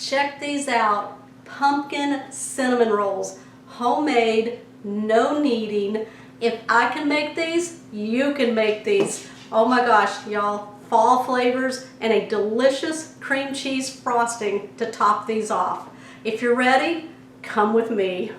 check these out. Pumpkin cinnamon rolls, homemade, no kneading. If I can make these, you can make these. Oh my gosh, y'all, fall flavors and a delicious cream cheese frosting to top these off. If you're ready, come with me.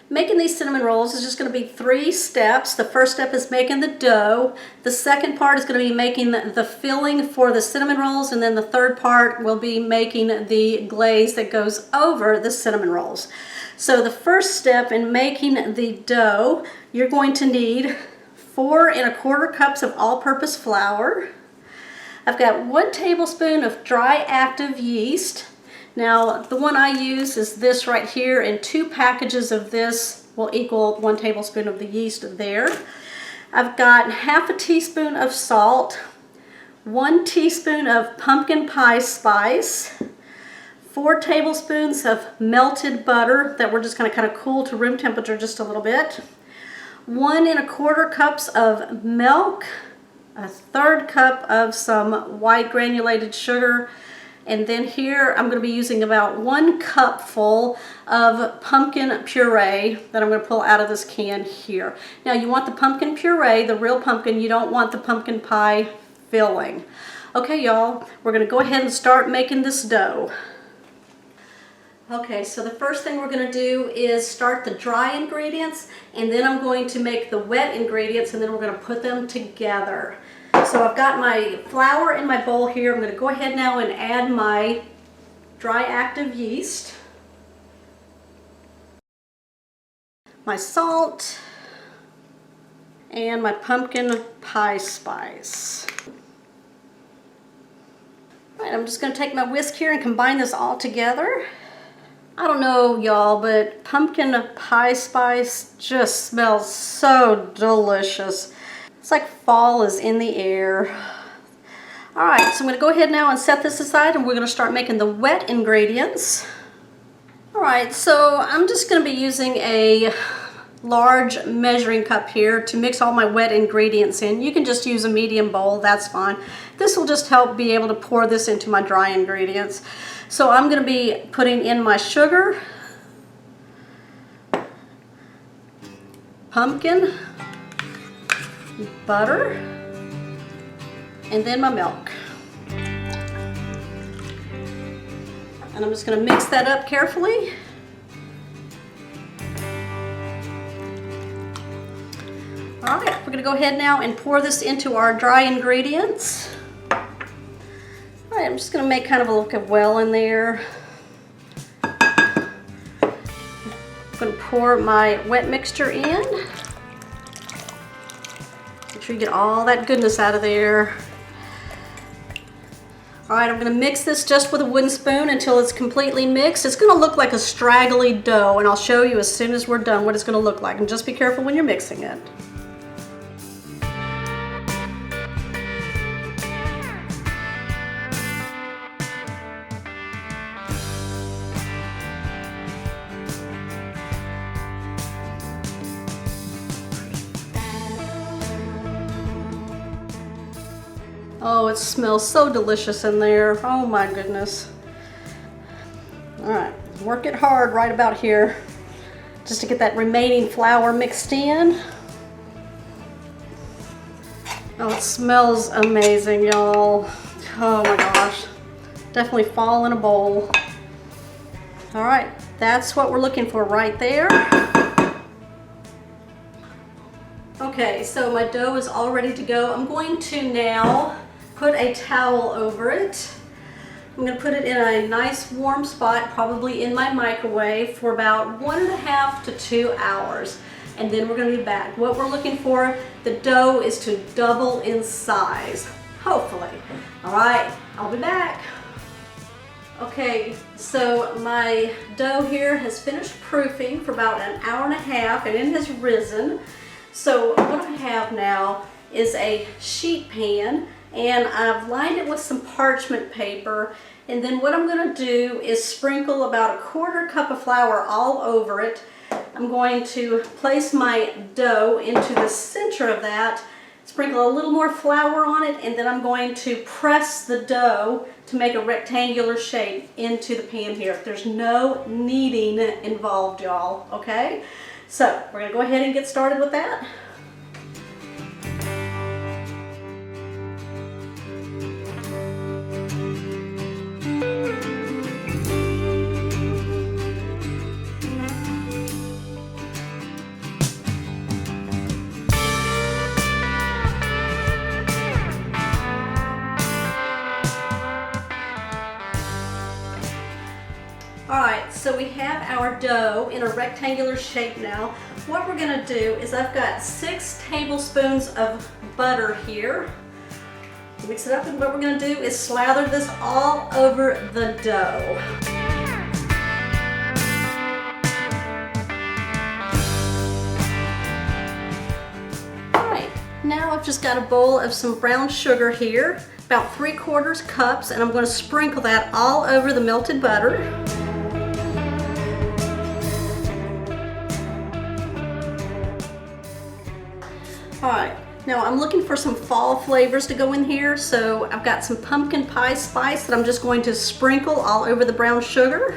Making these cinnamon rolls is just going to be 3 steps. The first step is making the dough. The second part is going to be making the filling for the cinnamon rolls, and then the third part will be making the glaze that goes over the cinnamon rolls. So the first step in making the dough, you're going to need 4 1/4 cups of all-purpose flour. I've got 1 tablespoon of dry active yeast. Now, the one I use is this right here, and 2 packages of this will equal 1 tablespoon of the yeast there. I've got 1/2 teaspoon of salt, 1 teaspoon of pumpkin pie spice, 4 tablespoons of melted butter that we're just going to kind of cool to room temperature just a little bit, 1 1/4 cups of milk, 1/3 cup of some white granulated sugar, and then here I'm going to be using about 1 cupful of pumpkin puree that I'm going to pull out of this can here. Now you want the pumpkin puree, the real pumpkin, you don't want the pumpkin pie filling. Okay y'all, we're going to go ahead and start making this dough. Okay, so the first thing we're going to do is start the dry ingredients, and then I'm going to make the wet ingredients, and then we're going to put them together. So I've got my flour in my bowl here. I'm going to go ahead now and add my dry active yeast, my salt, and my pumpkin pie spice. All right, I'm just going to take my whisk here and combine this all together. I don't know, y'all, but pumpkin pie spice just smells so delicious. It's like fall is in the air. All right, so I'm gonna go ahead now and set this aside, and we're gonna start making the wet ingredients. All right, so I'm just gonna be using a large measuring cup here to mix all my wet ingredients in. You can just use a medium bowl, that's fine. This will just help be able to pour this into my dry ingredients. So I'm gonna be putting in my sugar, pumpkin, butter, and then my milk. And I'm just going to mix that up carefully. All right, we're going to go ahead now and pour this into our dry ingredients. All right, I'm just going to make kind of a look of well in there. I'm going to pour my wet mixture in. Make sure you get all that goodness out of there. All right, I'm going to mix this just with a wooden spoon until it's completely mixed. It's going to look like a straggly dough, and I'll show you as soon as we're done what it's going to look like. And just be careful when you're mixing it. Oh, it smells so delicious in there. Oh my goodness. All right, work it hard right about here just to get that remaining flour mixed in. Oh, it smells amazing, y'all. Oh my gosh. Definitely fall in a bowl. All right, that's what we're looking for right there. Okay, so my dough is all ready to go. I'm going to now put a towel over it. I'm going to put it in a nice warm spot, probably in my microwave, for about 1.5 to 2 hours. And then we're going to be back. What we're looking for, the dough is to double in size, hopefully. All right, I'll be back. Okay, so my dough here has finished proofing for about 1.5 hours, and it has risen. So what I have now is a sheet pan, and I've lined it with some parchment paper, and then what I'm going to do is sprinkle about 1/4 cup of flour all over it. I'm going to place my dough into the center of that, Sprinkle a little more flour on it, and then I'm going to press the dough to make a rectangular shape into the pan here. There's no kneading involved, y'all, okay? So we're gonna go ahead and get started with that. Alright, so we have our dough in a rectangular shape now. What we're going to do is I've got 6 tablespoons of butter here. Mix it up, and what we're going to do is slather this all over the dough. Alright, now I've just got a bowl of some brown sugar here, about 3/4 cups, and I'm going to sprinkle that all over the melted butter. Alright, now I'm looking for some fall flavors to go in here, so I've got some pumpkin pie spice that I'm just going to sprinkle all over the brown sugar.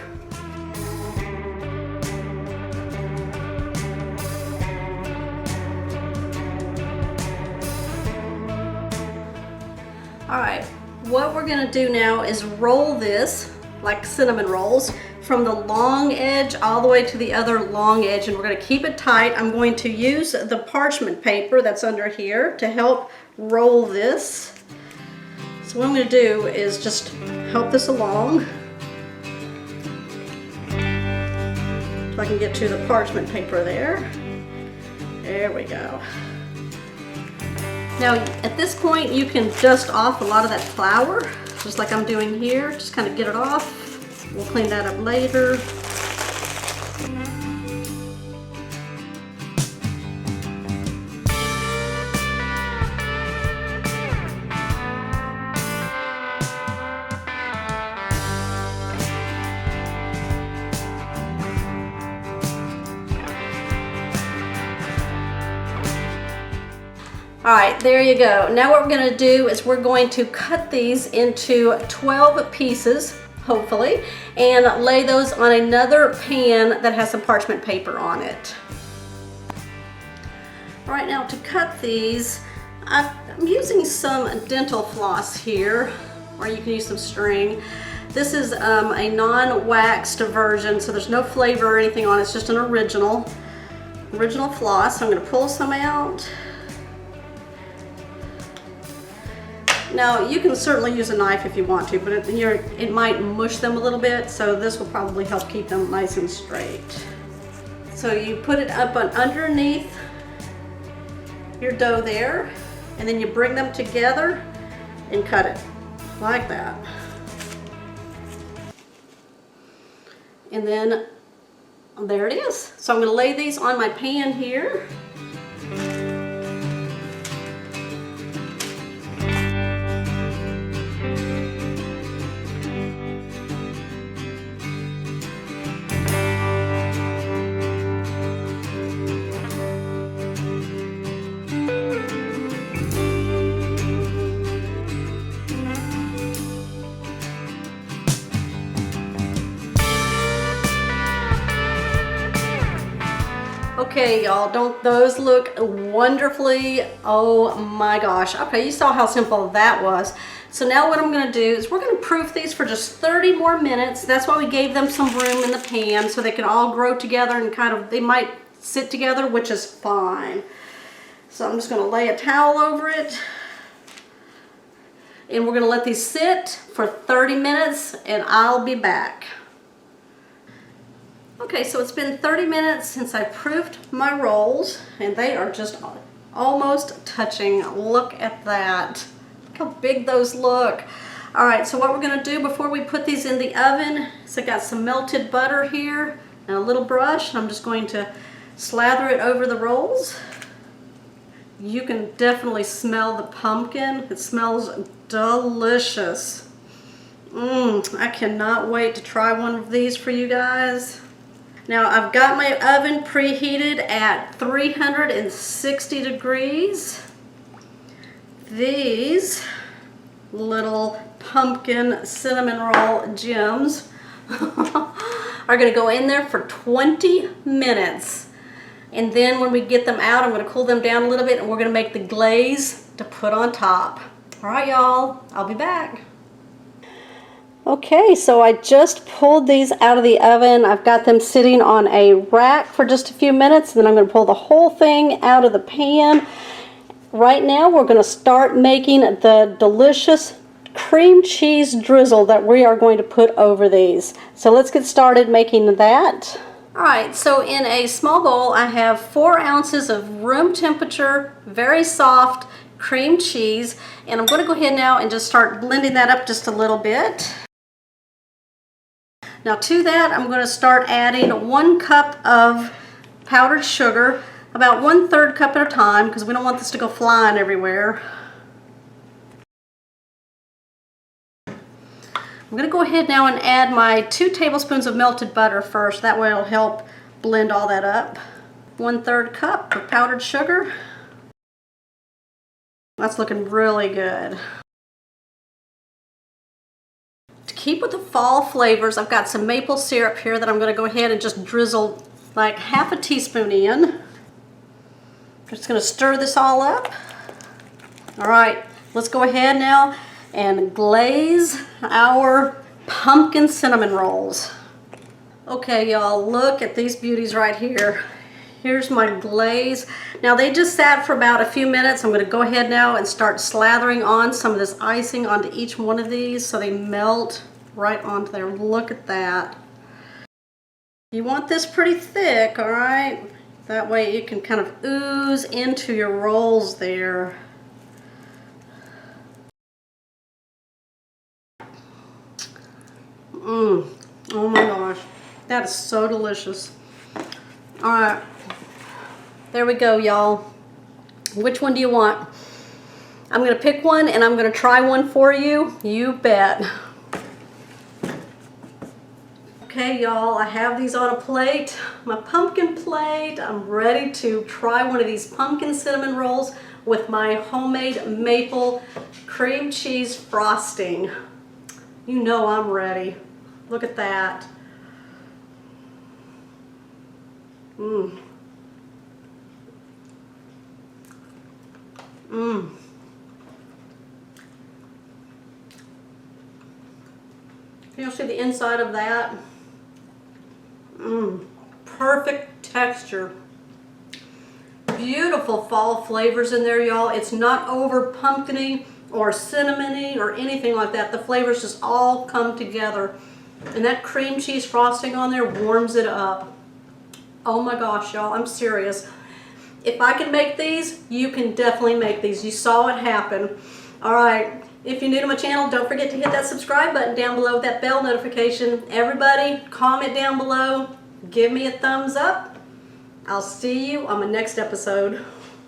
Alright, what we're going to do now is roll this like cinnamon rolls from the long edge all the way to the other long edge, and we're going to keep it tight. I'm going to use the parchment paper that's under here to help roll this. So what I'm going to do is just help this along so I can get to the parchment paper there. There we go. Now at this point you can dust off a lot of that flour, just like I'm doing here. Just kind of get it off. We'll clean that up later. All right, there you go. Now what we're going to do is we're going to cut these into 12 pieces, hopefully, and lay those on another pan that has some parchment paper on it. All right, now to cut these, I'm using some dental floss here, or you can use some string. This is a non-waxed version, so there's no flavor or anything on it. It's just an original floss. So I'm going to pull some out. Now you can certainly use a knife if you want to, but it might mush them a little bit, so this will probably help keep them nice and straight. So you put it up underneath your dough there, and then you bring them together and cut it like that. And then there it is. So I'm going to lay these on my pan here. Okay, y'all, don't those look wonderfully? Oh my gosh. Okay, you saw how simple that was. So now what I'm going to do is we're going to proof these for just 30 more minutes. That's why we gave them some room in the pan so they can all grow together and kind of, they might sit together, which is fine. So I'm just going to lay a towel over it. And we're going to let these sit for 30 minutes and I'll be back. Okay, so it's been 30 minutes since I proofed my rolls, and they are just almost touching. Look at that. Look how big those look. All right, so what we're going to do before we put these in the oven is I got some melted butter here and a little brush. I'm just going to slather it over the rolls. You can definitely smell the pumpkin. It smells delicious. I cannot wait to try one of these for you guys. Now I've got my oven preheated at 360 degrees. these little pumpkin cinnamon roll gems are going to go in there for 20 minutes. And then when we get them out, I'm going to cool them down a little bit and we're going to make the glaze to put on top. All right, y'all, I'll be back. Okay, so I just pulled these out of the oven. I've got them sitting on a rack for just a few minutes, and then I'm going to pull the whole thing out of the pan. Right now, we're going to start making the delicious cream cheese drizzle that we are going to put over these. So let's get started making that. All right, so in a small bowl, I have 4 ounces of room temperature, very soft cream cheese, and I'm going to go ahead now and just start blending that up just a little bit. Now to that, I'm going to start adding 1 cup of powdered sugar, about 1/3 cup at a time, because we don't want this to go flying everywhere. I'm going to go ahead now and add my 2 tablespoons of melted butter first. That way it'll help blend all that up. 1/3 cup of powdered sugar. That's looking really good. To keep with the fall flavors, I've got some maple syrup here that I'm going to go ahead and just drizzle like half a teaspoon in. I'm just going to stir this all up. All right, let's go ahead now and glaze our pumpkin cinnamon rolls. Okay, y'all, look at these beauties right here. Here's my glaze. Now they just sat for about a few minutes. I'm going to go ahead now and start slathering on some of this icing onto each one of these so they melt right onto there. Look at that. You want this pretty thick, all right? That way it can kind of ooze into your rolls there. Oh my gosh, that is so delicious. All right, there we go, y'all. Which one do you want? I'm gonna pick one and I'm gonna try one for you. You bet. Okay, y'all, I have these on a plate, my pumpkin plate. I'm ready to try one of these pumpkin cinnamon rolls with my homemade maple cream cheese frosting. You know I'm ready. Look at that. Mmm. Mmm. Can you see the inside of that? Mmm. Perfect texture. Beautiful fall flavors in there, y'all. It's not over pumpkiny or cinnamony or anything like that. The flavors just all come together. And that cream cheese frosting on there warms it up. Oh my gosh, y'all, I'm serious. If I can make these, you can definitely make these. You saw it happen. All right, if you're new to my channel, don't forget to hit that subscribe button down below with that bell notification. Everybody, comment down below. Give me a thumbs up. I'll see you on my next episode.